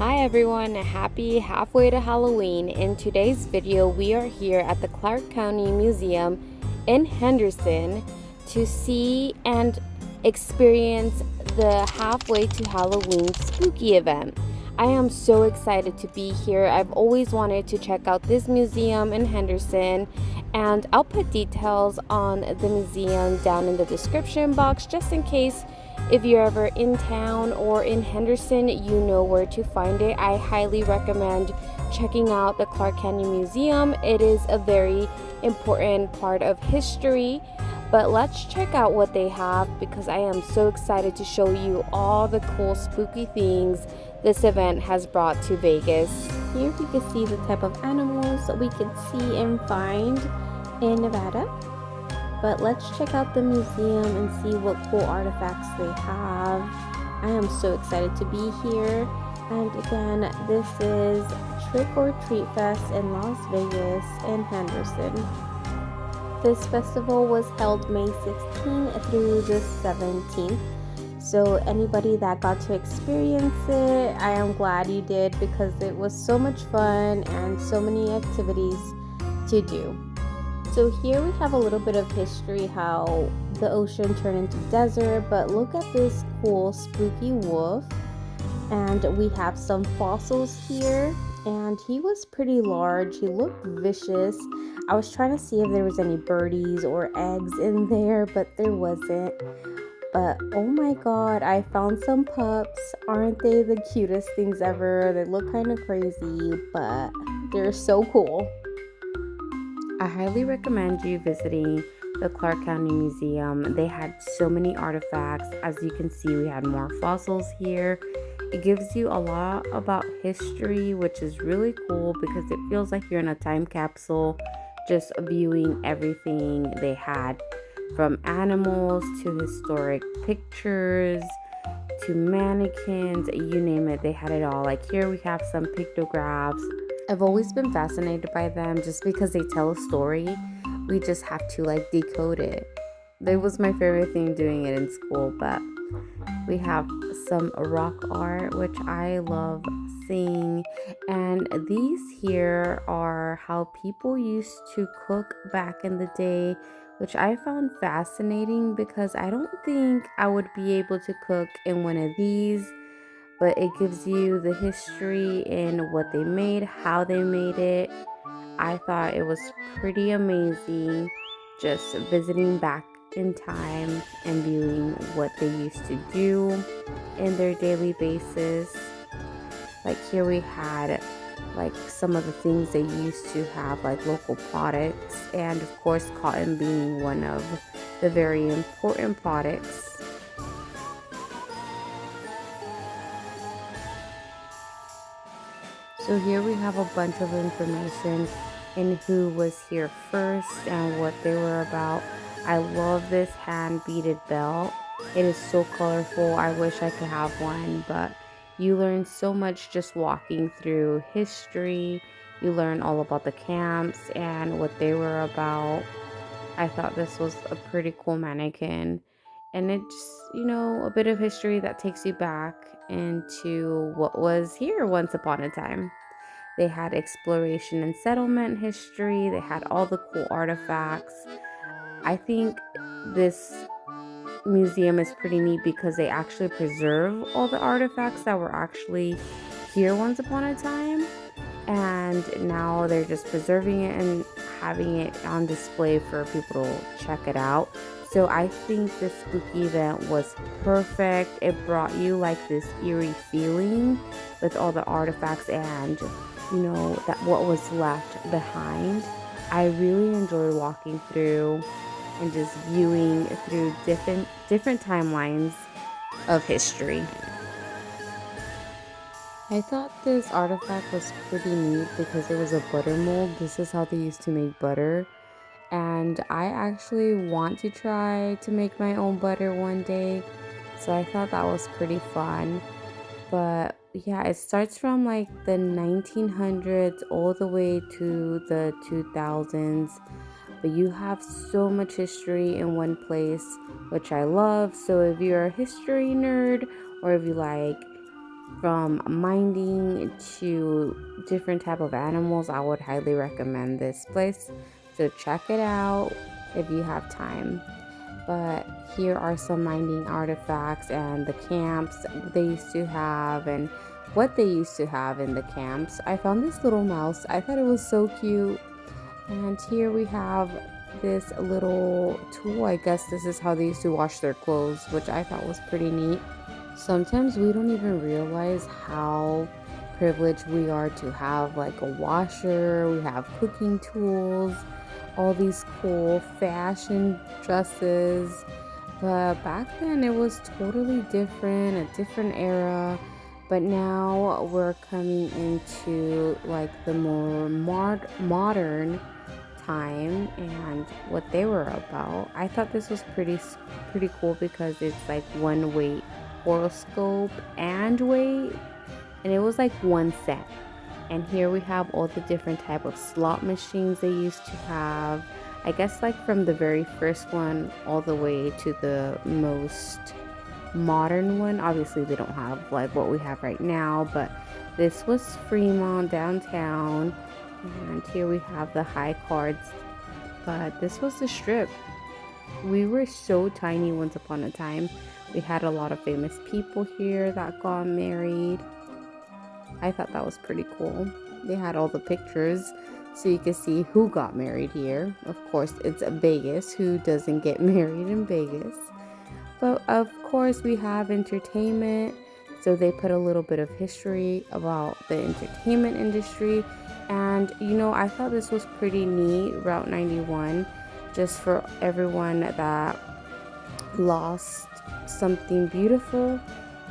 Hi everyone, happy halfway to Halloween. In today's video, we are here at the Clark County Museum in Henderson to see and experience the halfway to Halloween spooky event. I am so excited to be here. I've always wanted to check out this museum in Henderson, and I'll put details on the museum down in the description box just in case if you're ever in town or in Henderson, you know where to find it. I highly recommend checking out the Clark County Museum. It is a very important part of history. But let's check out what they have because I am so excited to show you all the cool spooky things this event has brought to Vegas. Here you can see the type of animals that we can see and find in Nevada. But let's check out the museum and see what cool artifacts they have. I am so excited to be here. And again, this is Trick or Treat Fest in Las Vegas in Henderson. This festival was held May 16th through the 17th. So anybody that got to experience it, I am glad you did because it was so much fun and so many activities to do. So here we have a little bit of history how the ocean turned into desert, but look at this cool spooky wolf. And we have some fossils here, and he was pretty large. He looked vicious. I was trying to see if there was any birdies or eggs in there, but there wasn't. But oh my god, I found some pups. Aren't they the cutest things ever? They look kind of crazy, but they're so cool. I highly recommend you visiting the Clark County Museum. They had so many artifacts. As you can see, we had more fossils here. It gives you a lot about history, which is really cool because it feels like you're in a time capsule just viewing everything they had, from animals to historic pictures to mannequins, you name it, they had it all. Like here we have some pictographs. I've always been fascinated by them just because they tell a story. We just have to like decode it. That was my favorite thing doing it in school, but we have some rock art, which I love seeing. And these here are how people used to cook back in the day, which I found fascinating because I don't think I would be able to cook in one of these, but it gives you the history in what they made, how they made it. I thought it was pretty amazing just visiting back in time and viewing what they used to do in their daily basis. Like here we had like some of the things they used to have, like local products, and of course cotton being one of the very important products. So here we have a bunch of information in who was here first and what they were about. I love this hand beaded belt. It is so colorful. I wish I could have one, but you learn so much just walking through history. You learn all about the camps and what they were about. I thought this was a pretty cool mannequin. And it's, a bit of history that takes you back into what was here once upon a time. They had exploration and settlement history. They had all the cool artifacts. I think this museum is pretty neat because they actually preserve all the artifacts that were actually here once upon a time. And now they're just preserving it and having it on display for people to check it out. So I think this spooky event was perfect. It brought you like this eerie feeling with all the artifacts and that what was left behind. I really enjoyed walking through and just viewing through different timelines of history. I thought this artifact was pretty neat because it was a butter mold. This is how they used to make butter. And I actually want to try to make my own butter one day. So I thought that was pretty fun. But yeah, it starts from like the 1900s all the way to the 2000s. But you have so much history in one place, which I love. So if you're a history nerd or if you like from minding to different type of animals. I would highly recommend this place, so check it out if you have time. But here are some minding artifacts and the camps they used to have and what they used to have in the camps. I found this little mouse. I thought it was so cute. And here we have this little tool. I guess this is how they used to wash their clothes, which I thought was pretty neat. Sometimes we don't even realize how privileged we are to have like a washer, we have cooking tools, all these cool fashion dresses. But back then it was totally different, a different era. But now we're coming into like the more modern time and what they were about. I thought this was pretty cool because it's like one weight horoscope and weight, and it was like one set. And here we have all the different type of slot machines they used to have. I guess like from the very first one all the way to the most modern one. Obviously they don't have like what we have right now, but this was Fremont downtown. And here we have the high cards, but this was the strip. We were so tiny once upon a time. We had a lot of famous people here that got married. I thought that was pretty cool. They had all the pictures so you can see who got married here. Of course, it's Vegas. Who doesn't get married in Vegas? But of course, we have entertainment. So they put a little bit of history about the entertainment industry. And I thought this was pretty neat, Route 91, just for everyone that lost something beautiful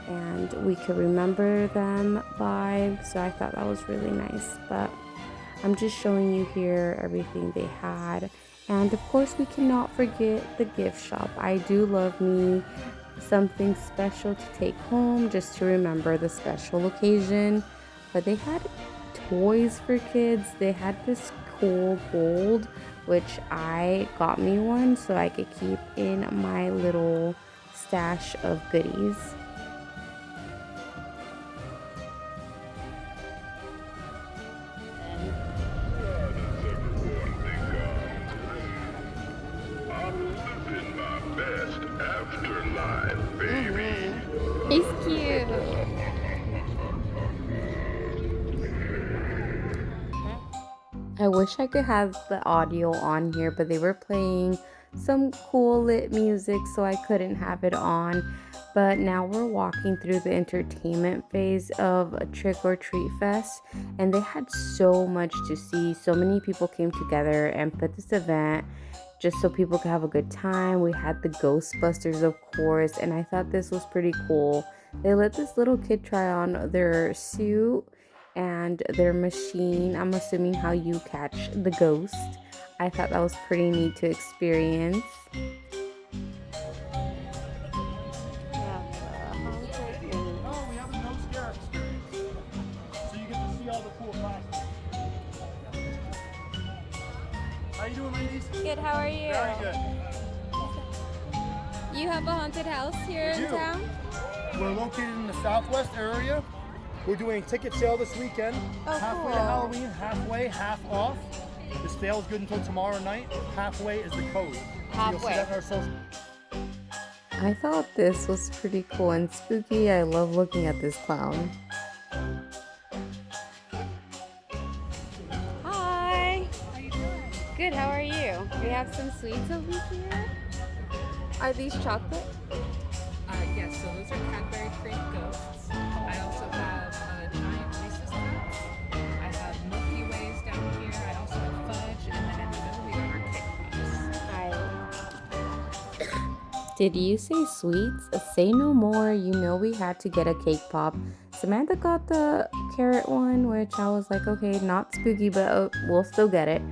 and we could remember them by. So I thought that was really nice. But I'm just showing you here everything they had. And of course we cannot forget the gift shop. I do love me something special to take home just to remember the special occasion. But they had toys for kids. They had this cool gold, which I got me one so I could keep in my little stash of goodies. He's cute. I wish I could have the audio on here, but they were playing some cool lit music, so I couldn't have it on. But now we're walking through the entertainment phase of a Trick or Treat Fest, and they had so much to see. So many people came together and put this event just so people could have a good time. We had the Ghostbusters, of course, and I thought this was pretty cool. They let this little kid try on their suit and their machine. I'm assuming how you catch the ghost. I thought that was pretty neat to experience. How you doing, ladies? Good, how are you? Very good. You have a haunted house here in town? We're located in the southwest area. We're doing a ticket sale this weekend. Oh, halfway cool. to Halloween, halfway, half off. The sale is good until tomorrow night. Halfway is the code. Halfway. So you'll see that in our social. I thought this was pretty cool and spooky. I love looking at this clown. Hi. How you doing? Good, how are you? We have some sweets over here. Are these chocolate? Yes, so those are Cadbury cream ghosts. I also have giant Reese's cups. I have Milky Ways down here. I also have fudge, and then in the middle we got our cake pops. Did you say sweets? Say no more. You know we had to get a cake pop. Samantha got the carrot one, which I was like, okay, not spooky, but we'll still get it.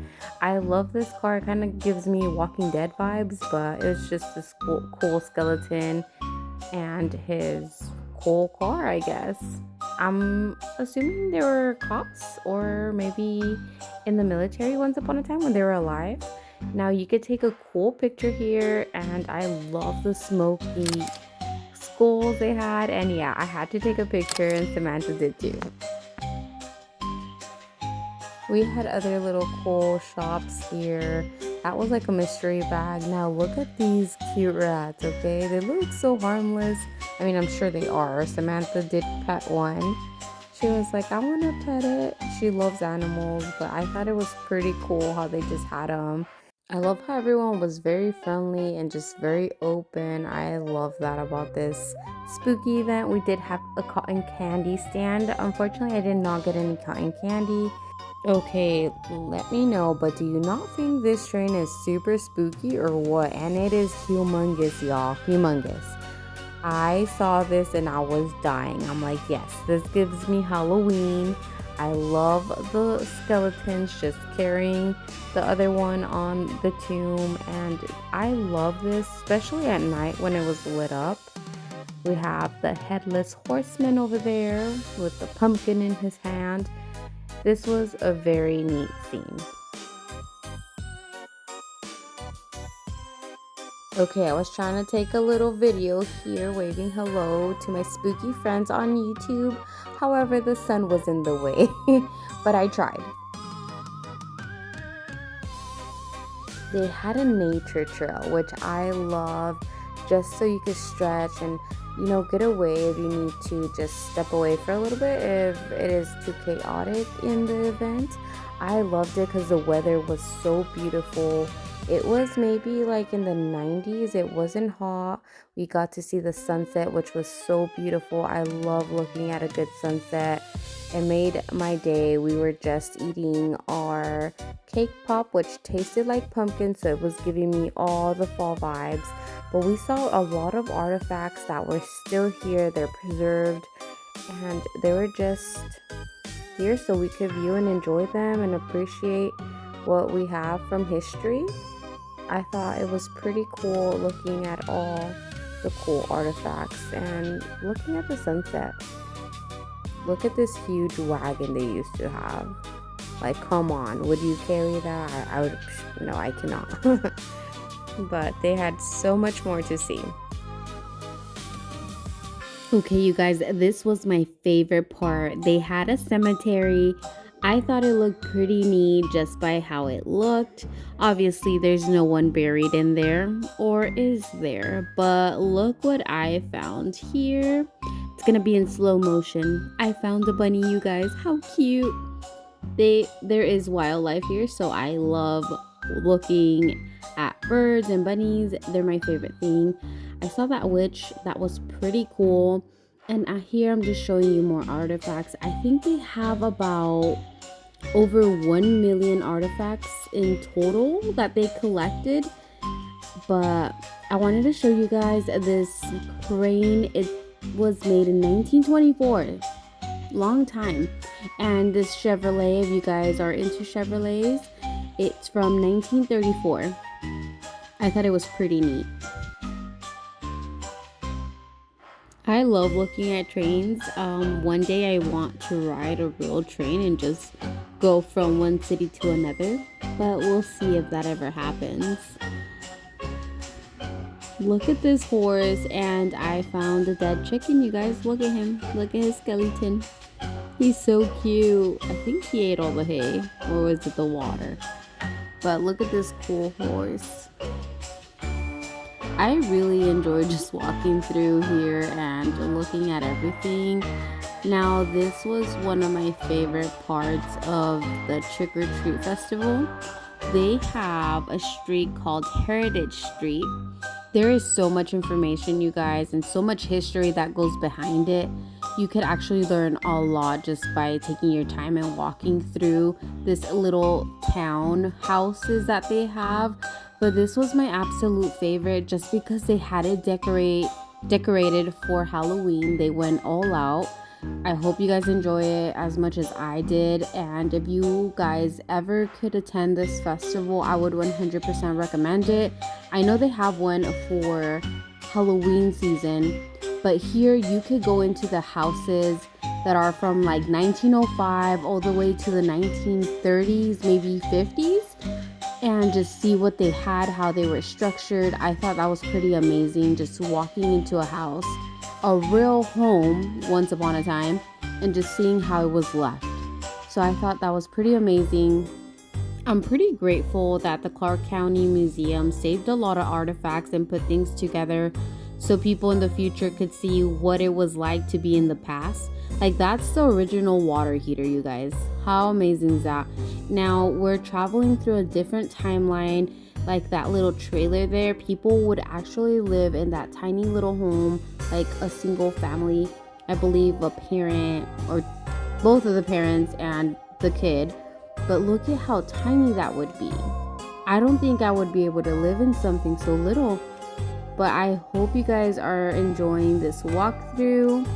I love this car. It kind of gives me Walking Dead vibes, but it's just this cool skeleton and his cool car, I guess. I'm assuming they were cops or maybe in the military once upon a time when they were alive. Now you could take a cool picture here, and I love the smoky goals they had, and yeah, I had to take a picture and Samantha did too. We had other little cool shops here. That was like a mystery bag. Now look at these cute rats, okay? They look so harmless. I mean, I'm sure they are. Samantha did pet one. She was like, I want to pet it. She loves animals, but I thought it was pretty cool how they just had them. I love how everyone was very friendly and just very open. I love that about this spooky event. We did have a cotton candy stand. Unfortunately, I did not get any cotton candy. Okay, let me know, but do you not think this train is super spooky or what? And it is humongous, y'all. Humongous. I saw this and I was dying. I'm like, yes, this gives me Halloween. I love the skeletons just carrying the other one on the tomb. And I love this, especially at night when it was lit up. We have the headless horseman over there with the pumpkin in his hand. This was a very neat scene. Okay, I was trying to take a little video here waving hello to my spooky friends on YouTube. However, the sun was in the way, but I tried. They had a nature trail, which I love, just so you could stretch and get away if you need to just step away for a little bit if it is too chaotic in the event. I loved it because the weather was so beautiful. It was maybe like in the 90s. It wasn't hot. We got to see the sunset, which was so beautiful. I love looking at a good sunset. It made my day. We were just eating our cake pop, which tasted like pumpkin, so it was giving me all the fall vibes. But we saw a lot of artifacts that were still here. They're preserved, and they were just here so we could view and enjoy them and appreciate what we have from history. I thought it was pretty cool looking at all the cool artifacts and looking at the sunset. Look at this huge wagon they used to have. Like, come on, would you carry that? I would. No, I cannot. But they had so much more to see. Okay, you guys, this was my favorite part. They had a cemetery. I thought it looked pretty neat just by how it looked. Obviously, there's no one buried in there, or is there? But look what I found here. It's gonna be in slow motion. I found a bunny, you guys. How cute. There is wildlife here, so I love looking at birds and bunnies. They're my favorite thing. I saw that witch. That was pretty cool. And here I'm just showing you more artifacts. I think they have about over 1 million artifacts in total that they collected. But I wanted to show you guys this crane. It was made in 1924. Long time. And this Chevrolet, if you guys are into Chevrolets, it's from 1934. I thought it was pretty neat. I love looking at trains. One day I want to ride a real train and just go from one city to another, but we'll see if that ever happens. Look at this horse, and I found a dead chicken. You guys, look at him. Look at his skeleton. He's so cute. I think he ate all the hay, or was it the water? But look at this cool horse. I really enjoy just walking through here and looking at everything. Now, this was one of my favorite parts of the Trick or Treat Festival. They have a street called Heritage Street. There is so much information, you guys, and so much history that goes behind it. You could actually learn a lot just by taking your time and walking through this little town houses that they have. But this was my absolute favorite just because they had it decorated for Halloween. They went all out. I hope you guys enjoy it as much as I did. And if you guys ever could attend this festival, I would 100% recommend it. I know they have one for Halloween season, but here you could go into the houses that are from like 1905 all the way to the 1930s, maybe 50s. And just see what they had, how they were structured. I thought that was pretty amazing, just walking into a house a real home once upon a time and just seeing how it was left. So I thought that was pretty amazing. I'm pretty grateful that the Clark County Museum saved a lot of artifacts and put things together so people in the future could see what it was like to be in the past. Like, that's the original water heater, you guys. How amazing is that? Now we're traveling through a different timeline. Like that little trailer there, people would actually live in that tiny little home, like a single family. I believe a parent or both of the parents and the kid. But look at how tiny that would be. I don't think I would be able to live in something so little. But I hope you guys are enjoying this walkthrough,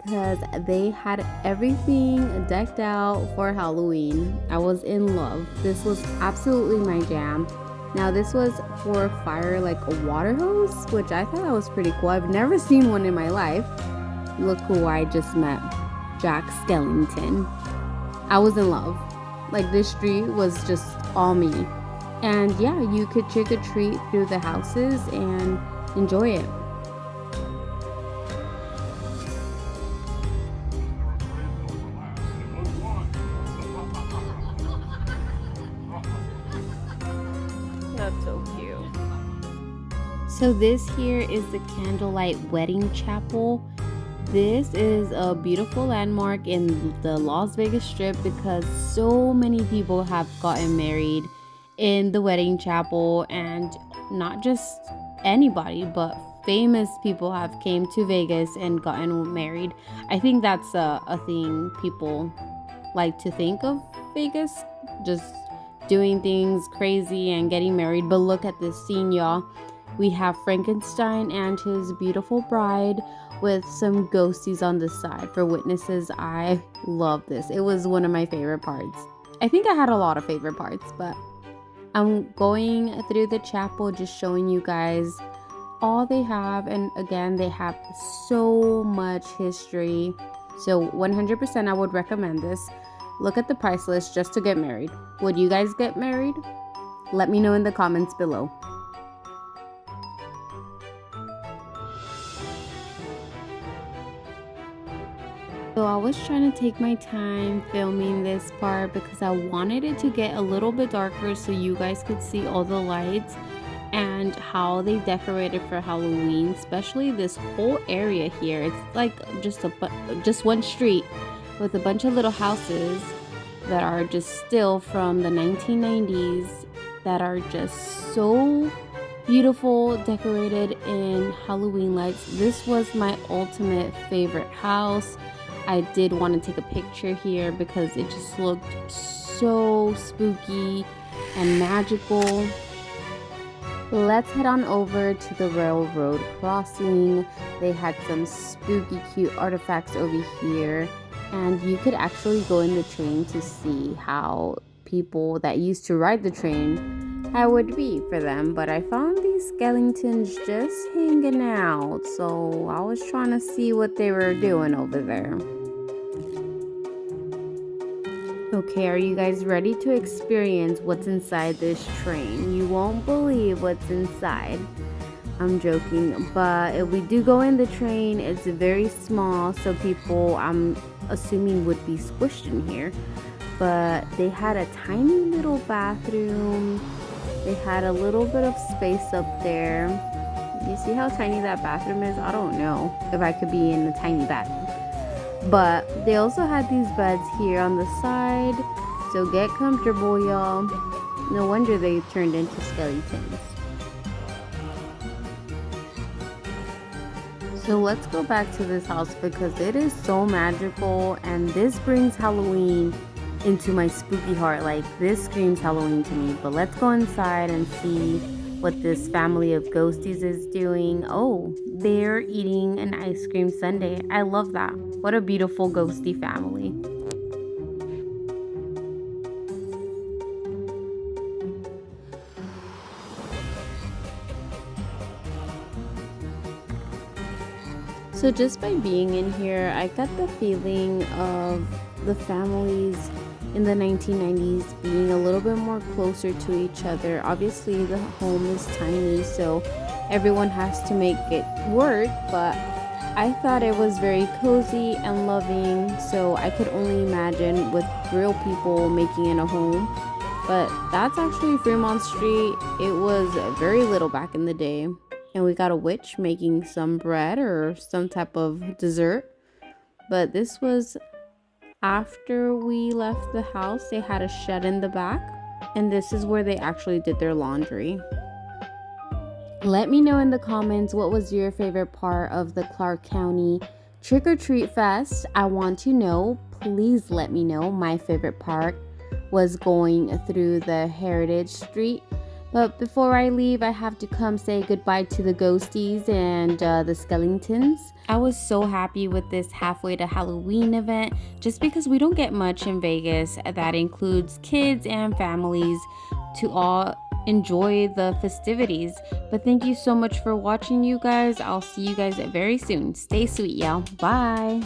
because they had everything decked out for Halloween. I was in love. This was absolutely my jam. Now this was for fire, like a water hose, which I thought that was pretty cool. I've never seen one in my life. Look who I just met, Jack Skellington. I was in love. Like, this street was just all me. And yeah, you could trick or treat through the houses and enjoy it. That's so cute. So this here is the Candlelight Wedding Chapel. This is a beautiful landmark in the Las Vegas Strip because so many people have gotten married in the wedding chapel, and not just anybody, but famous people have came to Vegas and gotten married. I think that's a thing people like to think of Vegas, just doing things crazy and getting married. But look at this scene, y'all. We have Frankenstein and his beautiful bride with some ghosties on the side for witnesses. I love this. It was one of my favorite parts. I think I had a lot of favorite parts, but I'm going through the chapel just showing you guys all they have. And again, they have so much history. So 100% I would recommend this. Look at the price list just to get married. Would you guys get married? Let me know in the comments below. So I was trying to take my time filming this part because I wanted it to get a little bit darker so you guys could see all the lights and how they decorated for Halloween, especially this whole area here. It's like just one street with a bunch of little houses that are just still from the 1990s that are just so beautiful, decorated in Halloween lights. This was my ultimate favorite house. I did want to take a picture here because it just looked so spooky and magical. Let's head on over to the railroad crossing. They had some spooky cute artifacts over here, and you could actually go in the train to see how people that used to ride the train, how it would be for them. But I found these skeletons just hanging out, so I was trying to see what they were doing over there. Okay, are you guys ready to experience what's inside this train? You won't believe what's inside. I'm joking, but if we do go in the train, it's very small, so people, I'm assuming, would be squished in here. But they had a tiny little bathroom. They had a little bit of space up there. You see how tiny that bathroom is? I don't know if I could be in a tiny bathroom. But they also had these beds here on the side, so get comfortable, y'all. No wonder they turned into skeletons. So let's go back to this house because it is so magical, and this brings Halloween into my spooky heart. Like, this screams Halloween to me. But let's go inside and see what this family of ghosties is doing. Oh, they're eating an ice cream sundae. I love that. What a beautiful ghosty family. So just by being in here, I got the feeling of the families in the 1990s being a little bit more closer to each other. Obviously the home is tiny, so everyone has to make it work, but I thought it was very cozy and loving, so I could only imagine with real people making it a home. But that's actually Fremont Street. It was very little back in the day. And we got a witch making some bread or some type of dessert. But this was after we left the house. They had a shed in the back, and this is where they actually did their laundry. Let me know in the comments what was your favorite part of the Clark County Trick or Treat Fest. I want to know. Please let me know. My favorite part was going through the Heritage Street. But before I leave, I have to come say goodbye to the ghosties and the skeletons. I was so happy with this halfway to Halloween event just because we don't get much in Vegas that includes kids and families to all enjoy the festivities. But thank you so much for watching, you guys. I'll see you guys very soon. Stay sweet, y'all. Bye.